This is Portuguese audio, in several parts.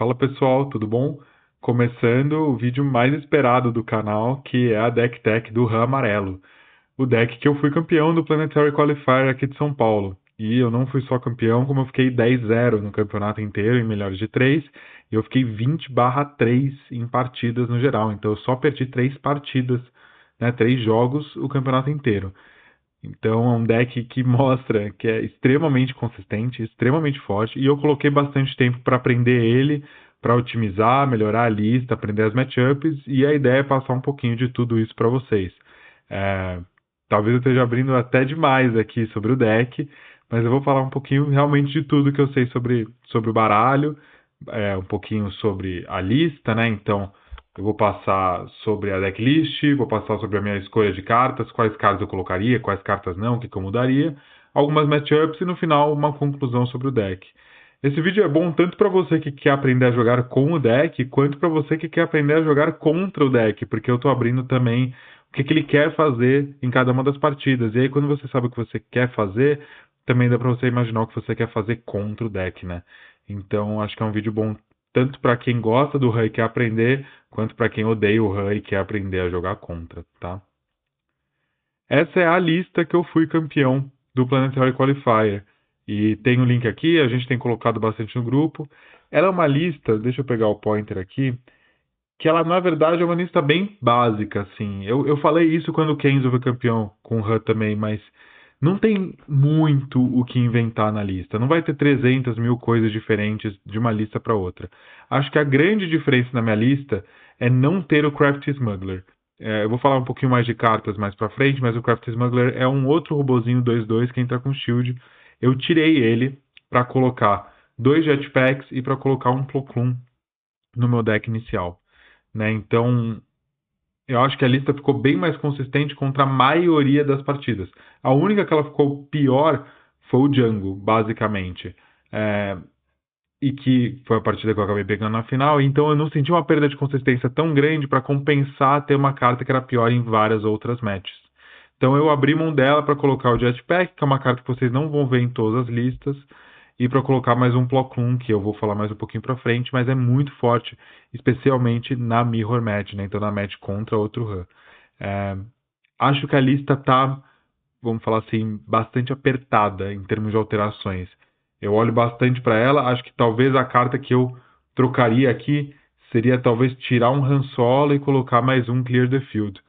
Fala pessoal, tudo bom? Começando o vídeo mais esperado do canal, que é a Deck Tech do RAM Amarelo. O deck que eu fui campeão do Planetary Qualifier aqui de São Paulo. E eu não fui só campeão, como eu fiquei 10-0 no campeonato inteiro, em melhores de 3, e eu fiquei 20/3 em partidas no geral. Então eu só perdi 3 partidas, né, 3 jogos o campeonato inteiro. Então é um deck que mostra que é extremamente consistente, extremamente forte, e eu coloquei bastante tempo para aprender ele, para otimizar, melhorar a lista, aprender as matchups, e a ideia é passar um pouquinho de tudo isso para vocês. É, talvez eu esteja abrindo até demais aqui sobre o deck, mas eu vou falar um pouquinho realmente de tudo que eu sei sobre o baralho, um pouquinho sobre a lista, né? Então, eu vou passar sobre a decklist, vou passar sobre a minha escolha de cartas, quais cartas eu colocaria, quais cartas não, o que eu mudaria, algumas matchups e no final uma conclusão sobre o deck. Esse vídeo é bom tanto para você que quer aprender a jogar com o deck, quanto para você que quer aprender a jogar contra o deck, porque eu estou abrindo também o que ele quer fazer em cada uma das partidas. E aí, quando você sabe o que você quer fazer, também dá para você imaginar o que você quer fazer contra o deck, né? Então, acho que é um vídeo bom tanto para quem gosta do RAM e quer aprender, quanto para quem odeia o RAM e quer aprender a jogar contra, tá? Essa é a lista que eu fui campeão do Planetary Qualifier. E tem o link aqui, a gente tem colocado bastante no grupo. Ela é uma lista, deixa eu pegar o pointer aqui, que ela na verdade é uma lista bem básica, assim. Eu falei isso quando o Kenzo foi campeão com o Han também, mas não tem muito o que inventar na lista. Não vai ter 300 mil coisas diferentes de uma lista para outra. Acho que a grande diferença na minha lista é não ter o Craft Smuggler. Eu vou falar um pouquinho mais de cartas mais para frente, mas o Craft Smuggler é um outro robozinho 2/2 que entra com shield. Eu tirei ele para colocar 2 jetpacks e para colocar um Plo Koon no meu deck inicial, né? Então, eu acho que a lista ficou bem mais consistente contra a maioria das partidas. A única que ela ficou pior foi o Django, basicamente. É, e que foi a partida que eu acabei pegando na final, então eu não senti uma perda de consistência tão grande para compensar ter uma carta que era pior em várias outras matches. Então eu abri mão dela para colocar o Jetpack, que é uma carta que vocês não vão ver em todas as listas, e para colocar mais um Plo Koon, que eu vou falar mais um pouquinho para frente, mas é muito forte, especialmente na Mirror Match, né? Então na match contra outro Han. É, acho que a lista tá, vamos falar assim, bastante apertada em termos de alterações. Eu olho bastante para ela, acho que talvez a carta que eu trocaria aqui seria talvez tirar um Han Solo e colocar mais um Clear the Field.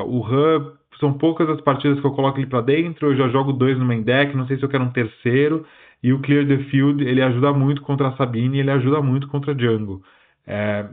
O Han, são poucas as partidas que eu coloco ele para dentro, eu já jogo 2 no main deck, não sei se eu quero um terceiro, e o Clear the Field ele ajuda muito contra a Sabine e ele ajuda muito contra a Django. É,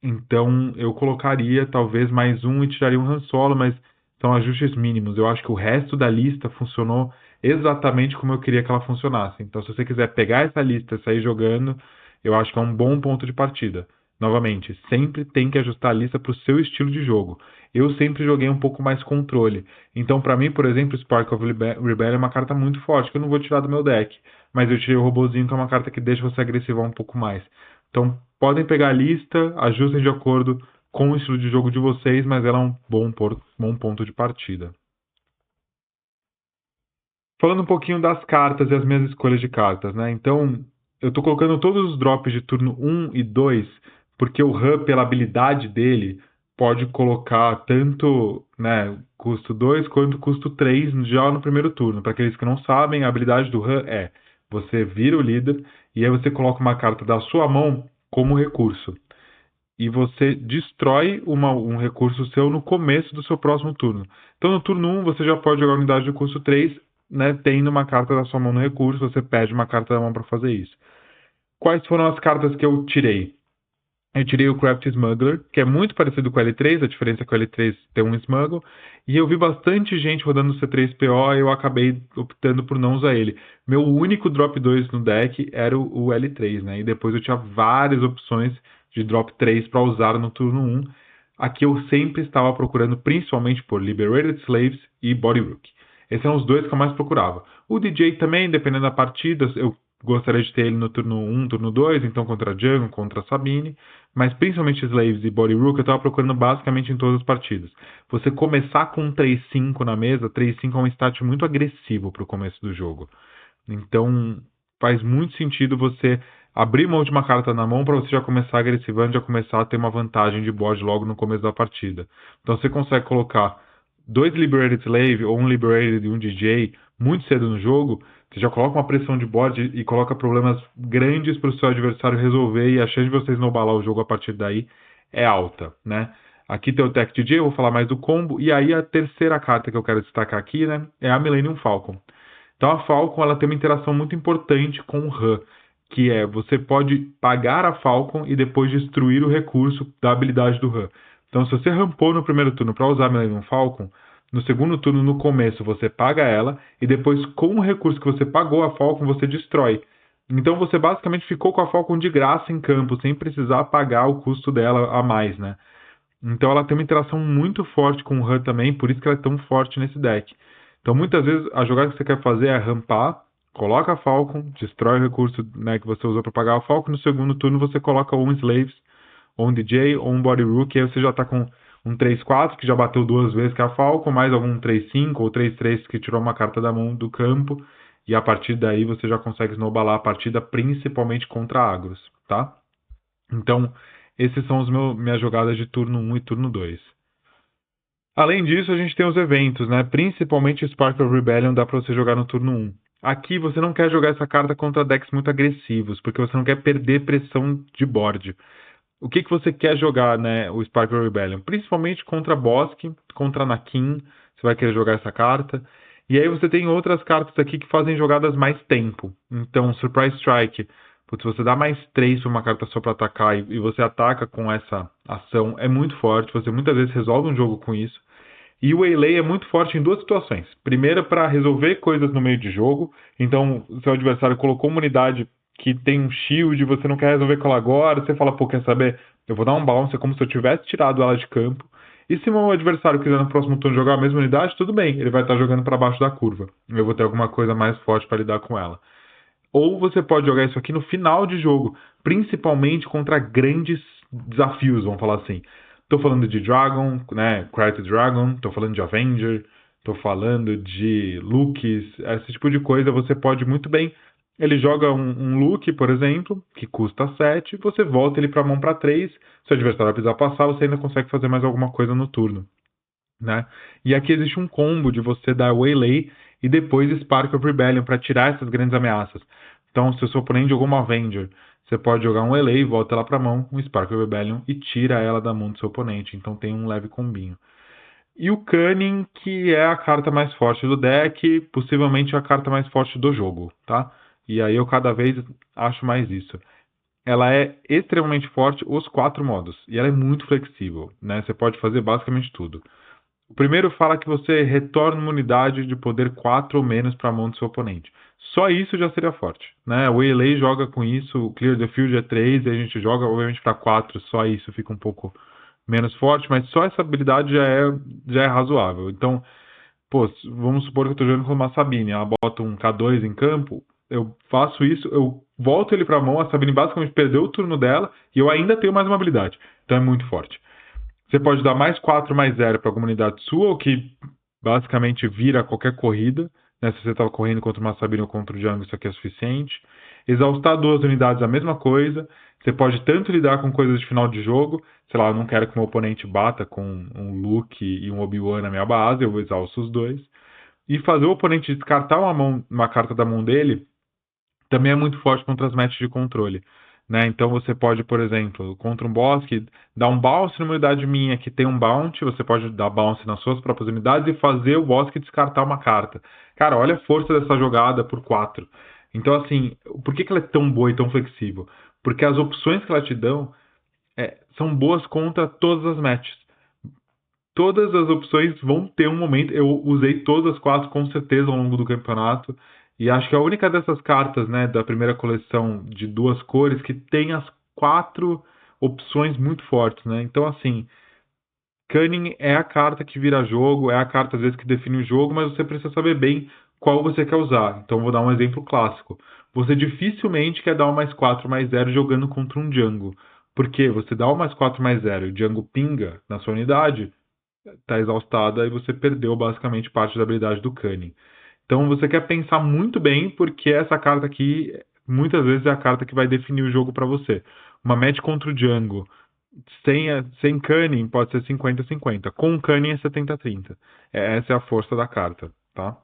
então eu colocaria talvez mais um e tiraria um Han Solo, mas são ajustes mínimos. Eu acho que o resto da lista funcionou exatamente como eu queria que ela funcionasse. Então, se você quiser pegar essa lista e sair jogando, eu acho que é um bom ponto de partida. Novamente, sempre tem que ajustar a lista para o seu estilo de jogo. Eu sempre joguei um pouco mais controle. Então, para mim, por exemplo, Spark of Rebellion é uma carta muito forte que eu não vou tirar do meu deck. Mas eu tirei o Robozinho, que é uma carta que deixa você agressivar um pouco mais. Então, podem pegar a lista, ajustem de acordo com o estilo de jogo de vocês, mas ela é um bom ponto de partida. Falando um pouquinho das cartas e as minhas escolhas de cartas, né? Então, eu estou colocando todos os drops de turno 1 e 2, porque o Han, pela habilidade dele, pode colocar tanto, né, custo 2 quanto custo 3 já no primeiro turno. Para aqueles que não sabem, a habilidade do Han é: você vira o líder e aí você coloca uma carta da sua mão como recurso. E você destrói um recurso seu no começo do seu próximo turno. Então, no turno 1, você já pode jogar a unidade de custo 3, né, tendo uma carta da sua mão no recurso, você perde uma carta da mão para fazer isso. Quais foram as cartas que eu tirei? Eu tirei o Craft Smuggler, que é muito parecido com o L3, a diferença é que o L3 tem um Smuggle, e eu vi bastante gente rodando o C3PO e eu acabei optando por não usar ele. Meu único drop 2 no deck era o L3, né? E depois eu tinha várias opções de drop 3 para usar no turno 1. Aqui eu sempre estava procurando principalmente por Liberated Slaves e Body Rook. Esses são os dois que eu mais procurava. O DJ também, dependendo da partida, eu gostaria de ter ele no turno 1, turno 2, então contra Django, contra Sabine, mas principalmente Slaves e Body Rook eu estava procurando basicamente em todas as partidas. Você começar com um 3-5 na mesa, 3-5 é um stat muito agressivo para o começo do jogo. Então faz muito sentido você abrir mão de uma carta na mão para você já começar agressivando, já começar a ter uma vantagem de board logo no começo da partida. Então você consegue colocar 2 Liberated Slave ou um Liberated e um DJ muito cedo no jogo, você já coloca uma pressão de board e coloca problemas grandes para o seu adversário resolver, e a chance de você snowballar o jogo a partir daí é alta, né? Aqui tem o Tech DJ, eu vou falar mais do combo, e aí a terceira carta que eu quero destacar aqui, né, é a Millennium Falcon. Então a Falcon ela tem uma interação muito importante com o Han, que é você pode pagar a Falcon e depois destruir o recurso da habilidade do Han. Então se você rampou no primeiro turno para usar a Millennium Falcon, no segundo turno, no começo, você paga ela e depois com o recurso que você pagou a Falcon, você destrói. Então você basicamente ficou com a Falcon de graça em campo, sem precisar pagar o custo dela a mais, né? Então ela tem uma interação muito forte com o Han também, por isso que ela é tão forte nesse deck. Então muitas vezes a jogada que você quer fazer é rampar, coloca a Falcon, destrói o recurso, né, que você usou para pagar a Falcon, no segundo turno você coloca ou um Slaves, ou um DJ, ou um Body Rook, aí você já está com um 3-4 que já bateu 2 vezes que a Falcon, mais algum 3-5 ou 3-3 que tirou uma carta da mão do campo, e a partir daí você já consegue snowballar a partida, principalmente contra agros, tá? Então, esses são minhas jogadas de turno 1 e turno 2. Além disso, a gente tem os eventos, né? Principalmente Spark of Rebellion dá para você jogar no turno 1. Aqui você não quer jogar essa carta contra decks muito agressivos, porque você não quer perder pressão de board. O que você quer jogar, né? O Spark of Rebellion? Principalmente contra Bosque, contra Nakin, você vai querer jogar essa carta. E aí você tem outras cartas aqui que fazem jogadas mais tempo. Então, Surprise Strike. Putz, você dá mais 3 para uma carta só para atacar e você ataca com essa ação, é muito forte. Você muitas vezes resolve um jogo com isso. E o Waylay é muito forte em duas situações. Primeira, para resolver coisas no meio de jogo. Então, seu adversário colocou uma unidade que tem um shield, você não quer resolver com ela agora, você fala, pô, quer saber? Eu vou dar um bounce, é como se eu tivesse tirado ela de campo. E se o meu adversário quiser no próximo turno jogar a mesma unidade, tudo bem, ele vai estar jogando para baixo da curva. Eu vou ter alguma coisa mais forte para lidar com ela. Ou você pode jogar isso aqui no final de jogo, principalmente contra grandes desafios, vamos falar assim. Estou falando de Dragon, né, Cry Dragon, estou falando de Avenger, estou falando de Looks, esse tipo de coisa você pode muito bem. Ele joga um Look, por exemplo, que custa 7, você volta ele para mão para 3, se o adversário vai precisar passar, você ainda consegue fazer mais alguma coisa no turno. Né? E aqui existe um combo de você dar Waylay e depois Spark of Rebellion para tirar essas grandes ameaças. Então, se o seu oponente jogou uma Avenger, você pode jogar um Waylay, volta ela para a mão, um Spark of Rebellion e tira ela da mão do seu oponente. Então tem um leve combinho. E o Cunning, que é a carta mais forte do deck, possivelmente a carta mais forte do jogo, tá? E aí eu cada vez acho mais isso. Ela é extremamente forte os 4 modos, e ela é muito flexível, né? Você pode fazer basicamente tudo. O primeiro fala que você retorna uma unidade de poder 4 ou menos para a mão do seu oponente. Só isso já seria forte, né? O Waylay joga com isso, o Clear the Field é 3 e a gente joga obviamente para 4, só isso fica um pouco menos forte, mas só essa habilidade já é razoável. Então, pô, vamos supor que eu estou jogando com uma Sabine, ela bota um K2 em campo, eu faço isso, eu volto ele para a mão, a Sabine basicamente perdeu o turno dela e eu ainda tenho mais uma habilidade. Então é muito forte. Você pode dar mais 4, mais 0 para a comunidade sua, o que basicamente vira qualquer corrida. Né? Se você estava correndo contra uma Sabine ou contra o Django, isso aqui é suficiente. Exaustar 2 unidades, a mesma coisa. Você pode tanto lidar com coisas de final de jogo, sei lá, eu não quero que meu oponente bata com um Luke e um Obi-Wan na minha base, eu exausto os 2. E fazer o oponente descartar uma carta da mão dele também é muito forte contra as matches de controle. Né? Então você pode, por exemplo, contra um boss que dá um bounce numa unidade minha que tem um bounty, você pode dar bounce nas suas próprias unidades e fazer o boss que descartar uma carta. Cara, olha a força dessa jogada por 4. Então, assim, por que ela é tão boa e tão flexível? Porque as opções que ela te dão são boas contra todas as matches. Todas as opções vão ter um momento. Eu usei todas as 4 com certeza ao longo do campeonato. E acho que a única dessas cartas, né, da primeira coleção de 2 cores que tem as 4 opções muito fortes, né? Então, assim, Cunning é a carta que vira jogo, é a carta às vezes que define o jogo, mas você precisa saber bem qual você quer usar. Então, vou dar um exemplo clássico. Você dificilmente quer dar um mais 4 mais 0 jogando contra um Django. Porque você dá um mais 4 mais 0 e o Django pinga na sua unidade, está exaustada e você perdeu basicamente parte da habilidade do Cunning. Então você quer pensar muito bem, porque essa carta aqui muitas vezes é a carta que vai definir o jogo para você. Uma match contra o Django sem Cunning pode ser 50-50. Com Cunning é 70-30. Essa é a força da carta, tá?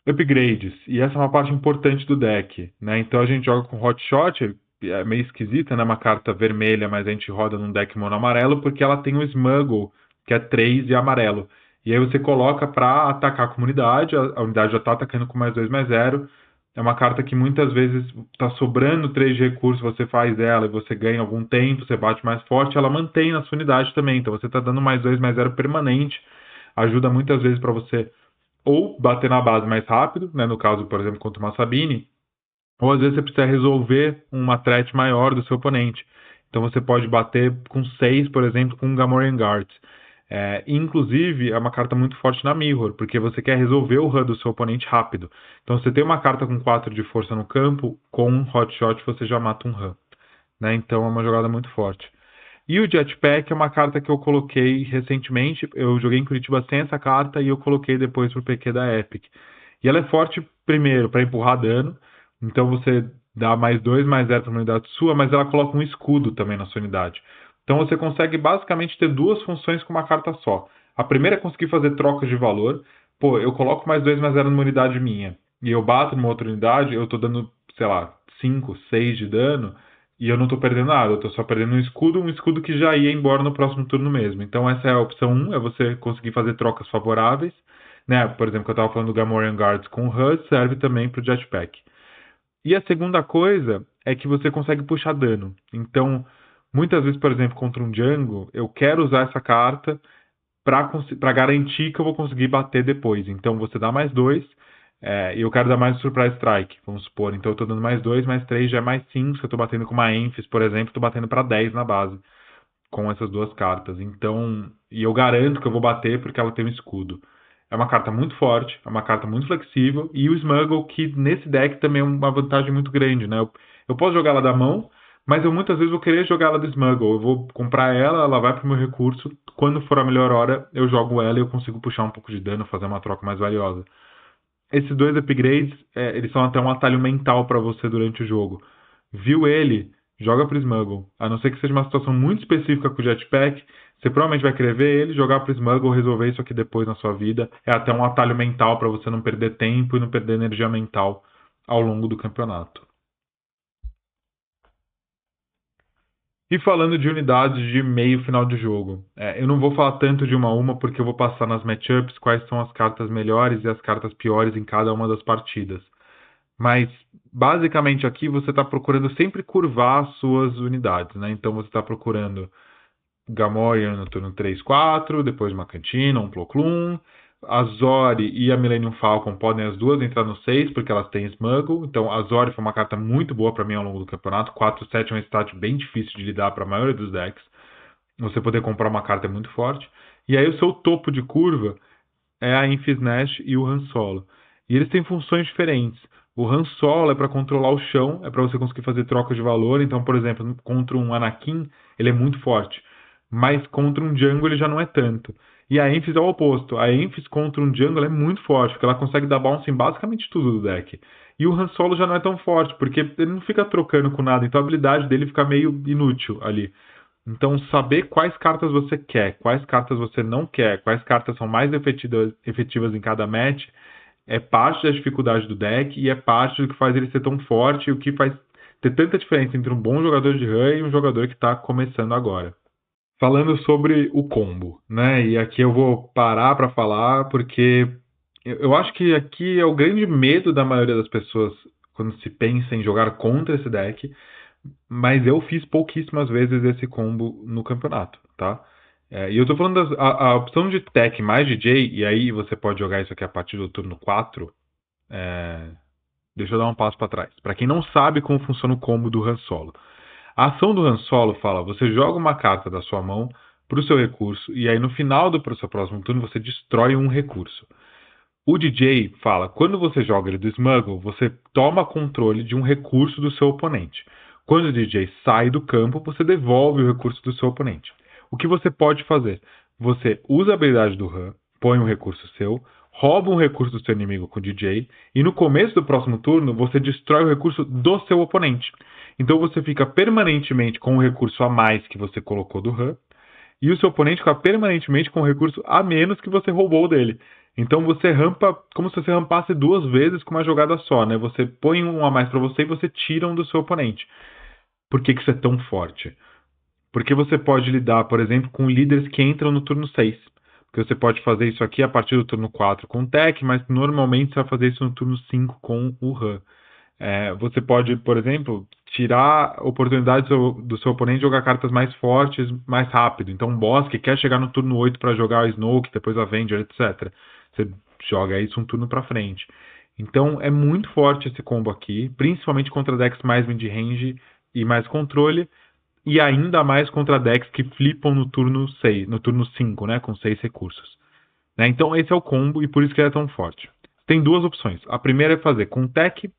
Upgrades. E essa é uma parte importante do deck, né? Então a gente joga com Hotshot, é meio esquisita, né? Uma carta vermelha, mas a gente roda num deck mono amarelo porque ela tem o Smuggle, que é 3 e amarelo. E aí você coloca para atacar a comunidade, a unidade já tá atacando com +2/+0. É uma carta que muitas vezes tá sobrando 3 de recurso, você faz ela e você ganha algum tempo, você bate mais forte, ela mantém na sua unidade também. Então você tá dando +2/+0 permanente. Ajuda muitas vezes para você ou bater na base mais rápido, né, no caso, por exemplo, contra uma Sabine, ou às vezes você precisa resolver uma threat maior do seu oponente. Então você pode bater com 6, por exemplo, com um Gamorrean Guards. Inclusive, é uma carta muito forte na Mirror, porque você quer resolver o HUD do seu oponente rápido. Então, você tem uma carta com 4 de força no campo, com um Hotshot você já mata um HUD. Né? Então, é uma jogada muito forte. E o Jetpack é uma carta que eu coloquei recentemente. Eu joguei em Curitiba sem essa carta e eu coloquei depois pro PQ da Epic. E ela é forte, primeiro, para empurrar dano. Então você dá +2/+0 para uma unidade sua, mas ela coloca um escudo também na sua unidade. Então você consegue basicamente ter duas funções com uma carta só. A primeira é conseguir fazer trocas de valor. Pô, eu coloco +2/+0 numa unidade minha e eu bato numa outra unidade, eu tô dando, sei lá, 5, 6 de dano e eu não tô perdendo nada, eu tô só perdendo um escudo que já ia embora no próximo turno mesmo. Então essa é a opção 1, é você conseguir fazer trocas favoráveis. Né? Por exemplo, que eu estava falando do Gamorrean Guards com o HUD, serve também para o Jetpack. E a segunda coisa é que você consegue puxar dano. Então, muitas vezes, por exemplo, contra um Django, eu quero usar essa carta para garantir que eu vou conseguir bater depois. Então, você dá +2, e eu quero dar mais Surprise Strike, vamos supor. Então, eu estou dando +2, +3 já é +5. Se eu estou batendo com uma Emphys, por exemplo, estou batendo para 10 na base com essas duas cartas. Então, e eu garanto que eu vou bater porque ela tem um escudo. É uma carta muito forte, é uma carta muito flexível, e o Smuggle, que nesse deck também é uma vantagem muito grande, né? Eu posso jogar ela da mão, mas eu muitas vezes vou querer jogar ela do Smuggle. Eu vou comprar ela vai pro meu recurso. Quando for a melhor hora, eu jogo ela e eu consigo puxar um pouco de dano, fazer uma troca mais valiosa. Esses dois upgrades, eles são até um atalho mental para você durante o jogo. Viu ele? Joga pro Smuggle. A não ser que seja uma situação muito específica com o Jetpack, você provavelmente vai querer ver ele, jogar pro Smuggle, resolver isso aqui depois na sua vida. É até um atalho mental para você não perder tempo e não perder energia mental ao longo do campeonato. E falando de unidades de meio final de jogo, eu não vou falar tanto de uma a uma porque eu vou passar nas matchups quais são as cartas melhores e as cartas piores em cada uma das partidas. Mas, basicamente, aqui você está procurando sempre curvar as suas unidades, né? Então, você está procurando Gamorrean no turno 3, 4, depois uma Cantina, um Plo-Clun. A Zori e a Millennium Falcon podem as duas entrar no 6, porque elas têm Smuggle. Então, a Zori foi uma carta muito boa para mim ao longo do campeonato. 4/7 é um stat bem difícil de lidar para a maioria dos decks. Você poder comprar uma carta é muito forte. E aí, o seu topo de curva é a Enfys Nest e o Han Solo. E eles têm funções diferentes. O Han Solo é para controlar o chão, é para você conseguir fazer trocas de valor. Então, por exemplo, contra um Anakin, ele é muito forte. Mas contra um Django ele já não é tanto. E a Enfys é o oposto. A Enfys contra um Django ela é muito forte, porque ela consegue dar bounce em basicamente tudo do deck. E o Han Solo já não é tão forte, porque ele não fica trocando com nada, então a habilidade dele fica meio inútil ali. Então, saber quais cartas você quer, quais cartas você não quer, quais cartas são mais efetivas em cada match, é parte da dificuldade do deck e é parte do que faz ele ser tão forte e o que faz ter tanta diferença entre um bom jogador de RAM e um jogador que está começando agora. Falando sobre o combo, né? E aqui eu vou parar para falar porque eu acho que aqui é o grande medo da maioria das pessoas quando se pensa em jogar contra esse deck, mas eu fiz pouquíssimas vezes esse combo no campeonato, tá? E eu tô falando a opção de tech mais DJ, e aí você pode jogar isso aqui a partir do turno 4. Deixa eu dar um passo para trás. Para quem não sabe como funciona o combo do Han Solo. A ação do Han Solo fala: você joga uma carta da sua mão para o seu recurso, e aí no final do seu próximo turno você destrói um recurso. O DJ fala: quando você joga ele do Smuggle, você toma controle de um recurso do seu oponente. Quando o DJ sai do campo, você devolve o recurso do seu oponente. O que você pode fazer? Você usa a habilidade do Han, põe um recurso seu, rouba um recurso do seu inimigo com o DJ, e no começo do próximo turno você destrói o recurso do seu oponente. Então você fica permanentemente com o recurso a mais que você colocou do Han, e o seu oponente fica permanentemente com o recurso a menos que você roubou dele. Então você rampa como se você rampasse 2 vezes com uma jogada só, né? Você põe um a mais para você e você tira um do seu oponente. Por que isso é tão forte? Porque você pode lidar, por exemplo, com líderes que entram no turno 6. Porque você pode fazer isso aqui a partir do turno 4 com o Tech, mas normalmente você vai fazer isso no turno 5 com o Han. Você pode, por exemplo, tirar oportunidades do seu oponente jogar cartas mais fortes mais rápido. Então, um boss que quer chegar no turno 8 para jogar a Snoke, depois a Avenger, etc. Você joga isso um turno para frente. Então, é muito forte esse combo aqui, principalmente contra decks mais mid-range e mais controle, e ainda mais contra decks que flipam no turno 6, no turno 5, né, com 6 recursos. Né? Então, esse é o combo e por isso que ele é tão forte. Tem 2 opções. A primeira é fazer com Tech.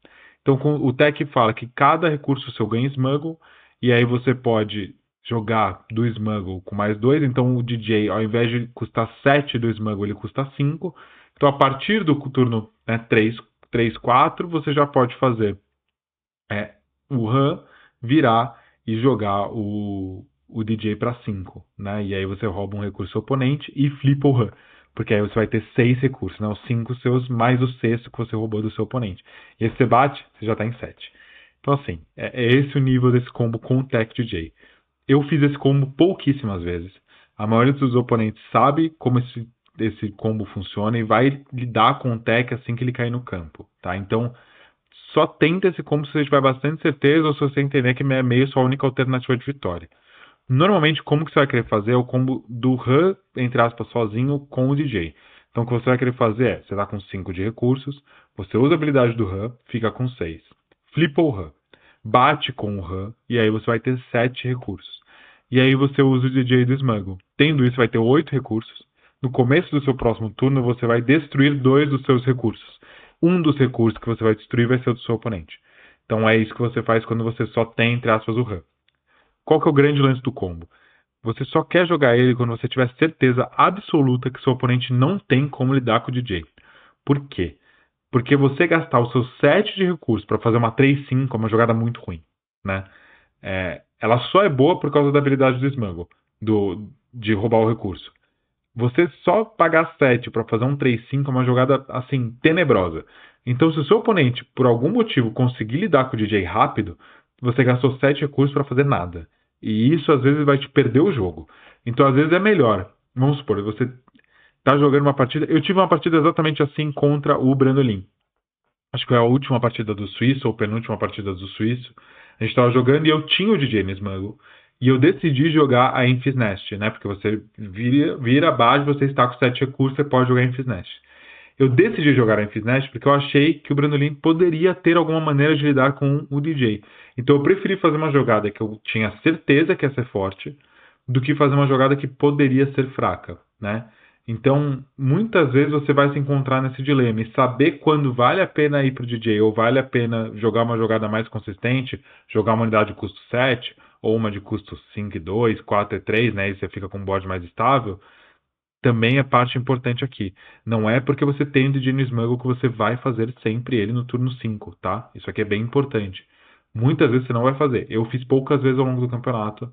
Então, o Tech fala que cada recurso seu ganha Smuggle, e aí você pode jogar do Smuggle com mais 2. Então, o DJ, ao invés de custar 7 do Smuggle, ele custa 5. Então, a partir do turno 3, 4, você já pode fazer o Han virar e jogar o DJ para 5. Né? E aí você rouba um recurso oponente e flipa o Han. Porque aí você vai ter 6 recursos, né? Os 5 seus mais o sexto que você roubou do seu oponente. E aí você bate, você já está em 7. Então, assim, é esse o nível desse combo com o Tech DJ. Eu fiz esse combo pouquíssimas vezes. A maioria dos oponentes sabe como esse combo funciona e vai lidar com o Tech assim que ele cair no campo, tá? Então, só tenta esse combo se você tiver bastante certeza ou se você entender que é meio sua única alternativa de vitória. Normalmente, como que você vai querer fazer é o combo do Han, entre aspas, sozinho com o DJ. Então, o que você vai querer fazer é, você está com 5 de recursos, você usa a habilidade do Han, fica com 6. Flipa o Han, bate com o Han, e aí você vai ter 7 recursos. E aí você usa o DJ do Smuggle. Tendo isso, vai ter 8 recursos. No começo do seu próximo turno, você vai destruir 2 dos seus recursos. Um dos recursos que você vai destruir vai ser o do seu oponente. Então é isso que você faz quando você só tem, entre aspas, o Han. Qual que é o grande lance do combo? Você só quer jogar ele quando você tiver certeza absoluta que seu oponente não tem como lidar com o DJ. Por quê? Porque você gastar os seus 7 de recursos para fazer uma 3-5 é uma jogada muito ruim. Né? Ela só é boa por causa da habilidade do Smuggle, de roubar o recurso. Você só pagar 7 para fazer um 3-5 é uma jogada assim tenebrosa. Então, se o seu oponente, por algum motivo, conseguir lidar com o DJ rápido, você gastou 7 recursos para fazer nada. E isso às vezes vai te perder o jogo. Então, às vezes é melhor. Vamos supor, você tá jogando uma partida. Eu tive uma partida exatamente assim contra o Brandolin. Acho que foi a última partida do Suíço, ou penúltima partida do Suíço. A gente estava jogando e eu tinha o DJ no Smuggle. E eu decidi jogar a Enfys Nest, né? Porque você vira abaixo, você está com 7 recursos, você pode jogar a Enfys Nest. Eu decidi jogar a Enfys Nest porque eu achei que o Brandolin poderia ter alguma maneira de lidar com o DJ. Então eu preferi fazer uma jogada que eu tinha certeza que ia ser forte, do que fazer uma jogada que poderia ser fraca, né? Então, muitas vezes você vai se encontrar nesse dilema e saber quando vale a pena ir para o DJ ou vale a pena jogar uma jogada mais consistente, jogar uma unidade de custo 7 ou uma de custo 5,2, 4,3, né? E você fica com um board mais estável, também é parte importante aqui. Não é porque você tem o DJ no Smuggle que você vai fazer sempre ele no turno 5, tá? Isso aqui é bem importante. Muitas vezes você não vai fazer. Eu fiz poucas vezes ao longo do campeonato.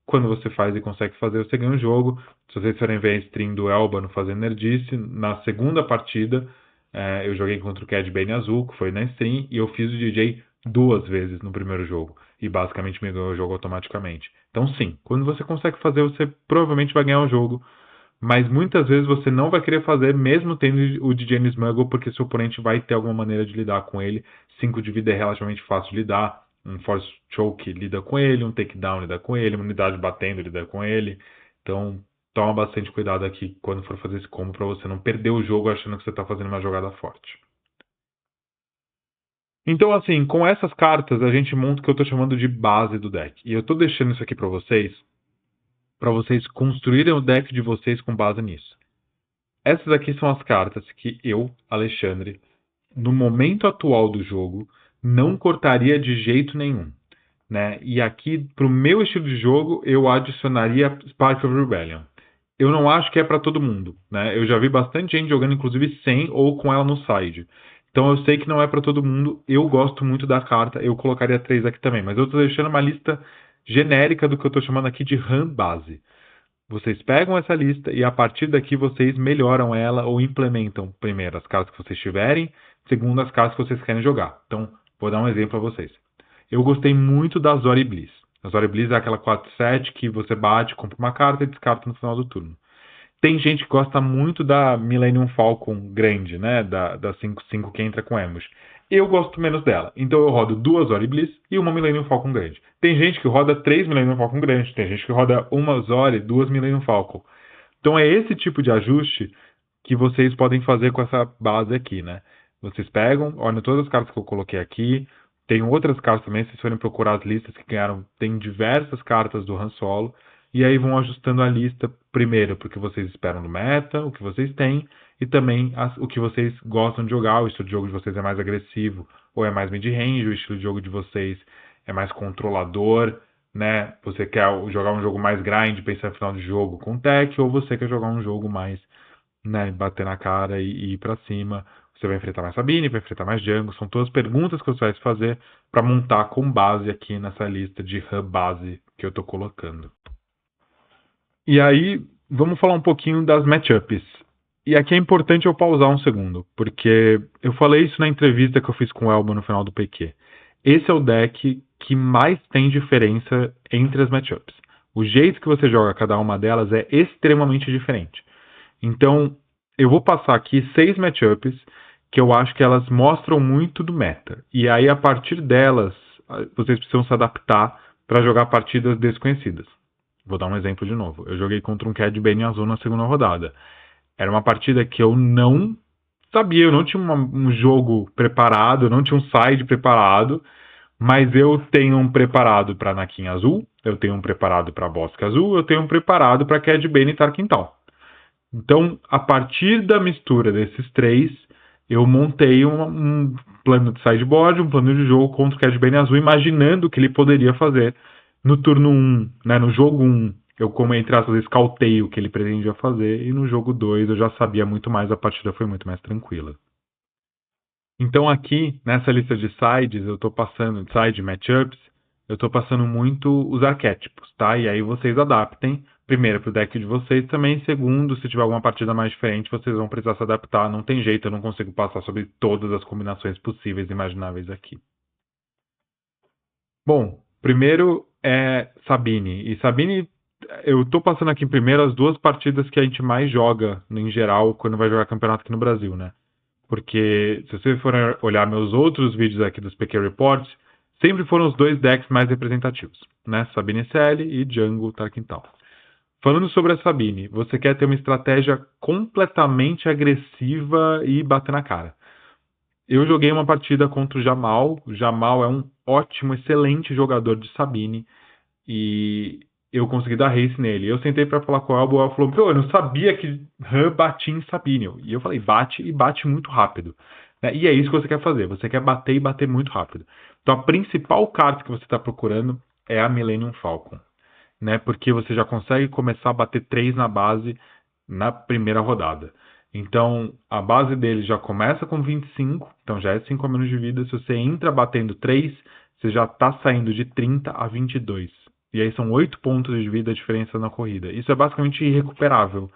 Quando você faz e consegue fazer, você ganha o jogo. Se vocês forem ver a stream do Elba no Fazendo Nerdice, na segunda partida, eu joguei contra o Cad Bane Azul, que foi na stream, e eu fiz o DJ 2 vezes no primeiro jogo. E basicamente me ganhou o jogo automaticamente. Então sim, quando você consegue fazer, você provavelmente vai ganhar o jogo. Mas muitas vezes você não vai querer fazer, mesmo tendo o DJ no Smuggle, porque seu oponente vai ter alguma maneira de lidar com ele. 5 de vida é relativamente fácil de lidar. Um Force Choke lida com ele, um Takedown lida com ele, uma unidade batendo lida com ele. Então, toma bastante cuidado aqui quando for fazer esse combo para você não perder o jogo achando que você está fazendo uma jogada forte. Então, assim, com essas cartas, a gente monta o que eu estou chamando de base do deck. E eu estou deixando isso aqui para vocês construírem o deck de vocês com base nisso. Essas aqui são as cartas que eu, Alexandre, no momento atual do jogo, não cortaria de jeito nenhum. Né? E aqui, para o meu estilo de jogo, eu adicionaria Spark of Rebellion. eu não acho que é pra todo mundo, né? Eu já vi bastante gente jogando, inclusive, sem ou com ela no side. Então eu sei que não é pra todo mundo. Eu gosto muito da carta, eu colocaria 3 aqui também, mas eu tô deixando uma lista genérica do que eu tô chamando aqui de RAM base. Vocês pegam essa lista e a partir daqui vocês melhoram ela ou implementam, primeiro, as cartas que vocês tiverem, segundo, as cartas que vocês querem jogar. Então, vou dar um exemplo para vocês. Eu gostei muito da Zori Bliss. A Zori Bliss é aquela 4/7 que você bate, compra uma carta e descarta no final do turno. Tem gente que gosta muito da Millennium Falcon grande, né? Da 5/5 que entra com Emos. Eu gosto menos dela. Então eu rodo 2 Zori Bliss e uma Millennium Falcon grande. Tem gente que roda 3 Millennium Falcon grandes. Tem gente que roda uma Zori, 2 Millennium Falcon. Então é esse tipo de ajuste que vocês podem fazer com essa base aqui, né? Vocês pegam, olham todas as cartas que eu coloquei aqui. Tem outras cartas também, se vocês forem procurar as listas que ganharam, tem diversas cartas do Han Solo. E aí vão ajustando a lista primeiro para o que vocês esperam do meta, o que vocês têm, e também o que vocês gostam de jogar. O estilo de jogo de vocês é mais agressivo ou é mais mid-range, o estilo de jogo de vocês é mais controlador, né? Você quer jogar um jogo mais grind, pensar no final de jogo com tech, ou você quer jogar um jogo mais, né, bater na cara e ir para cima. Você vai enfrentar mais Sabine, vai enfrentar mais Django. São todas perguntas que você vai fazer para montar com base aqui nessa lista de hub base que eu estou colocando. E aí, vamos falar um pouquinho das matchups. E aqui é importante eu pausar um segundo, porque eu falei isso na entrevista que eu fiz com o Elba no final do PQ. Esse é o deck que mais tem diferença entre as matchups. O jeito que você joga cada uma delas é extremamente diferente. Então, eu vou passar aqui 6 matchups que eu acho que elas mostram muito do meta. E aí, a partir delas, vocês precisam se adaptar para jogar partidas desconhecidas. Vou dar um exemplo de novo. Eu joguei contra um Cad Bane azul na segunda rodada. Era uma partida que eu não sabia, eu não tinha um jogo preparado, eu não tinha um side preparado, mas eu tenho um preparado para Nakin azul, eu tenho um preparado para Bosque azul, eu tenho um preparado para Cad Bane e Tarquintal. Então, a partir da mistura desses três, eu montei um plano de sideboard, um plano de jogo contra o Cad Bane azul, imaginando o que ele poderia fazer no turno 1, né, no jogo 1. Eu, como entre aspas, escautei o que ele pretendia fazer, e no jogo 2 eu já sabia muito mais, a partida foi muito mais tranquila. Então aqui, nessa lista de sides, eu estou passando, side matchups, eu estou passando muito os arquétipos, tá? E aí vocês adaptem, primeiro para o deck de vocês também, segundo, se tiver alguma partida mais diferente, vocês vão precisar se adaptar, não tem jeito, eu não consigo passar sobre todas as combinações possíveis e imagináveis aqui. Bom, primeiro é Sabine, e Sabine, eu estou passando aqui primeiro as 2 partidas que a gente mais joga, em geral, quando vai jogar campeonato aqui no Brasil, né? Porque se você for olhar meus outros vídeos aqui dos PQ Reports, sempre foram os 2 decks mais representativos, né? Sabine CL e Django Tarquintal. Falando sobre a Sabine, você quer ter uma estratégia completamente agressiva e bater na cara. Eu joguei uma partida contra o Jamal. O Jamal é um ótimo, excelente jogador de Sabine e eu consegui dar race nele. Eu sentei para falar com o Elbo, ela falou: "Pô, eu não sabia que Han batia em Sabine." E eu falei: "Bate e bate muito rápido." Né? E é isso que você quer fazer. Você quer bater e bater muito rápido. Então a principal carta que você está procurando é a Millennium Falcon, né? Porque você já consegue começar a bater 3 na base na primeira rodada. Então, a base dele já começa com 25, então já é 5 a menos de vida. Se você entra batendo 3, você já está saindo de 30 a 22. E aí são 8 pontos de vida a diferença na corrida. Isso é basicamente irrecuperável.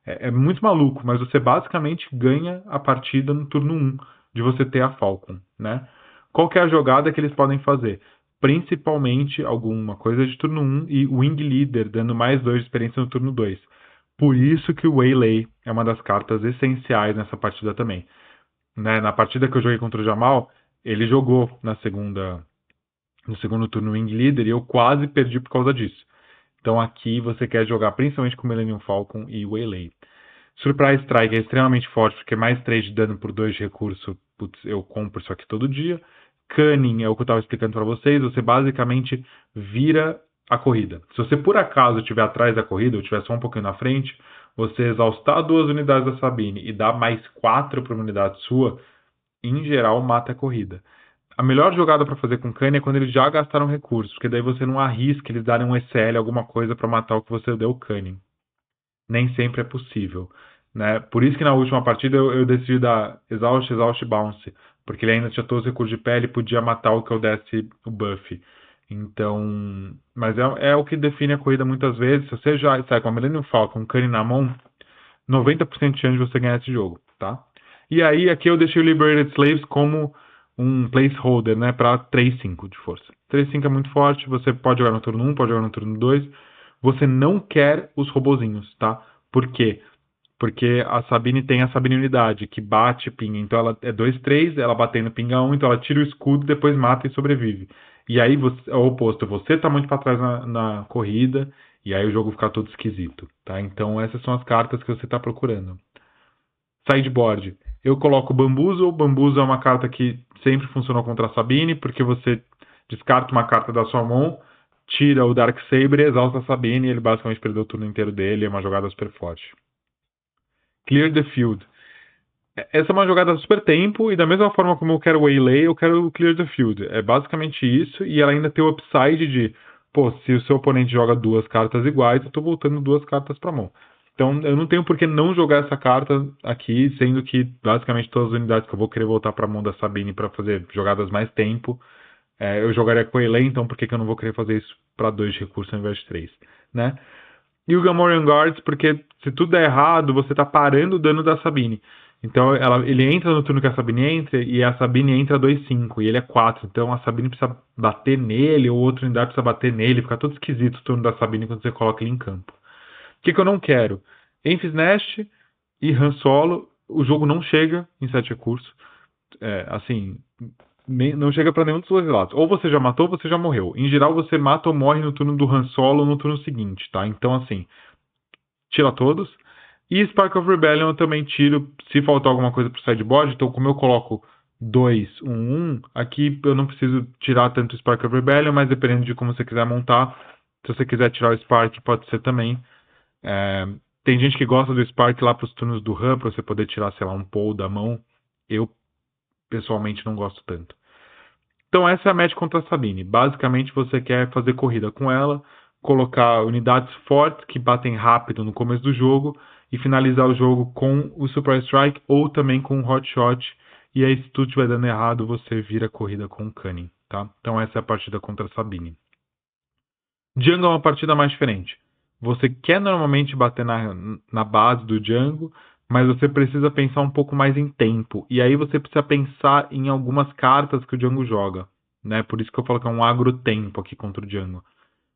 É muito maluco, mas você basicamente ganha a partida no turno 1 de você ter a Falcon, né? Qual que é a jogada que eles podem fazer? Principalmente alguma coisa de turno 1 e Wing Leader, dando mais 2 de experiência no turno 2. Por isso que o Waylay é uma das cartas essenciais nessa partida também. Né? Na partida que eu joguei contra o Jamal, ele jogou no segundo turno Wing Leader e eu quase perdi por causa disso. Então aqui você quer jogar principalmente com Millennium Falcon e Waylay. Surprise Strike é extremamente forte, porque mais 3 de dano por 2 de recurso, putz, eu compro isso aqui todo dia. Cunning é o que eu estava explicando para vocês, você basicamente vira a corrida. Se você por acaso estiver atrás da corrida, ou estiver só um pouquinho na frente, você exaustar 2 unidades da Sabine e dar mais 4 para uma unidade sua, em geral mata a corrida. A melhor jogada para fazer com Cunning é quando eles já gastaram recursos, porque daí você não arrisca eles darem um ECL, alguma coisa para matar o que você deu Cunning. nem sempre é possível, né? Por isso que na última partida eu decidi dar Exaust, Bounce, porque ele ainda tinha todos os recursos de pele e podia matar o que eu desse o buff. Então, mas é o que define a corrida muitas vezes. Se você já sai com a Millennium Falcon, um Cunning na mão, 90% de chance de você ganhar esse jogo, tá? E aí, aqui eu deixei o Liberated Slaves como um placeholder, né, para 3-5 de força. 3-5 é muito forte, você pode jogar no turno 1, pode jogar no turno 2. Você não quer os robozinhos, tá? Por quê? Porque a Sabine tem a Sabine unidade, que bate pinga. Então ela é 2-3, ela batendo pinga 1, então ela tira o escudo, depois mata e sobrevive. E aí é o oposto, você tá muito para trás na corrida, e aí o jogo fica todo esquisito, tá? Então essas são as cartas que você tá procurando. Sideboard. Eu coloco Bamboozle. Bamboozle é uma carta que sempre funcionou contra a Sabine, porque você descarta uma carta da sua mão, tira o Darksaber e exausta a Sabine, e ele basicamente perdeu o turno inteiro dele, é uma jogada super forte. Clear the Field. Essa é uma jogada super tempo, e da mesma forma como eu quero o Waylay, eu quero o Clear the Field. É basicamente isso, e ela ainda tem o upside de, pô, se o seu oponente joga 2 cartas iguais, eu tô voltando 2 cartas pra mão. Então eu não tenho por que não jogar essa carta aqui, sendo que basicamente todas as unidades que eu vou querer voltar pra mão da Sabine pra fazer jogadas mais tempo, eu jogaria com o Waylay, então por que eu não vou querer fazer isso pra 2 de recurso ao invés de 3, né? E o Gamorrean Guards, porque se tudo der errado, você tá parando o dano da Sabine. Então ele entra no turno que a Sabine entra e a Sabine entra 2-5 e ele é 4. Então a Sabine precisa bater nele ou outra unidade precisa bater nele. Fica todo esquisito o turno da Sabine quando você coloca ele em campo. O que eu não quero? Enfys Nest e Han Solo. O jogo não chega em 7 recursos. Assim, não chega pra nenhum dos dois lados. Ou você já matou ou você já morreu. Em geral, você mata ou morre no turno do Han Solo ou no turno seguinte, tá? Então, assim, tira todos. E Spark of Rebellion eu também tiro se faltar alguma coisa pro sideboard. Então, como eu coloco 2, 1, 1, aqui eu não preciso tirar tanto Spark of Rebellion, mas dependendo de como você quiser montar, se você quiser tirar o Spark, pode ser também. Tem gente que gosta do Spark lá pros turnos do Han, pra você poder tirar, sei lá, um Paul da mão. Eu, pessoalmente, não gosto tanto. Então essa é a match contra a Sabine. Basicamente você quer fazer corrida com ela, colocar unidades fortes que batem rápido no começo do jogo e finalizar o jogo com o Super Strike ou também com o Hot Shot. E aí se tudo estiver dando errado, você vira a corrida com o Cunning, tá? Então essa é a partida contra a Sabine. Django é uma partida mais diferente. Você quer normalmente bater na base do Django, mas você precisa pensar um pouco mais em tempo. E aí você precisa pensar em algumas cartas que o Django joga, né? Por isso que eu falo que é um agro-tempo aqui contra o Django.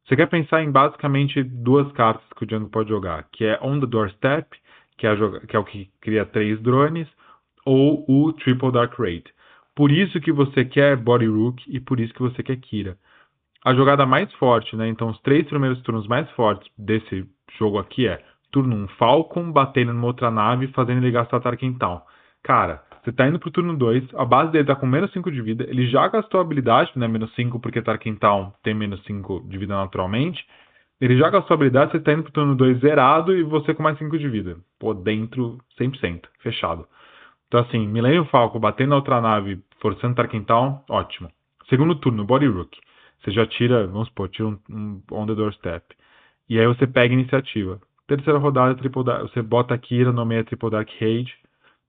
Você quer pensar em basicamente 2 cartas que o Django pode jogar, que é On the Doorstep, que é o que cria 3 drones, ou o Triple Dark Raid. Por isso que você quer Body Rook e por isso que você quer Kira. A jogada mais forte, né? Então, os 3 primeiros turnos mais fortes desse jogo aqui é turno 1, Falcon batendo numa outra nave, fazendo ele gastar Tarkin Town. Cara, você tá indo pro turno 2, a base dele tá com menos 5 de vida, ele já gastou a habilidade, né? Menos 5 porque Tarkin Town tem menos 5 de vida naturalmente. Ele já gastou a habilidade, você tá indo pro turno 2 zerado e você com mais 5 de vida. Pô, dentro 100%, fechado. Então, assim, Millennium Falcon batendo na outra nave, forçando Tarkin Town, ótimo. Segundo turno, Body Rook. Você já tira, vamos supor, tira um On the Doorstep. E aí você pega a iniciativa. Terceira rodada, Triple Dark, você bota a Kira, nomeia Triple Dark Raid,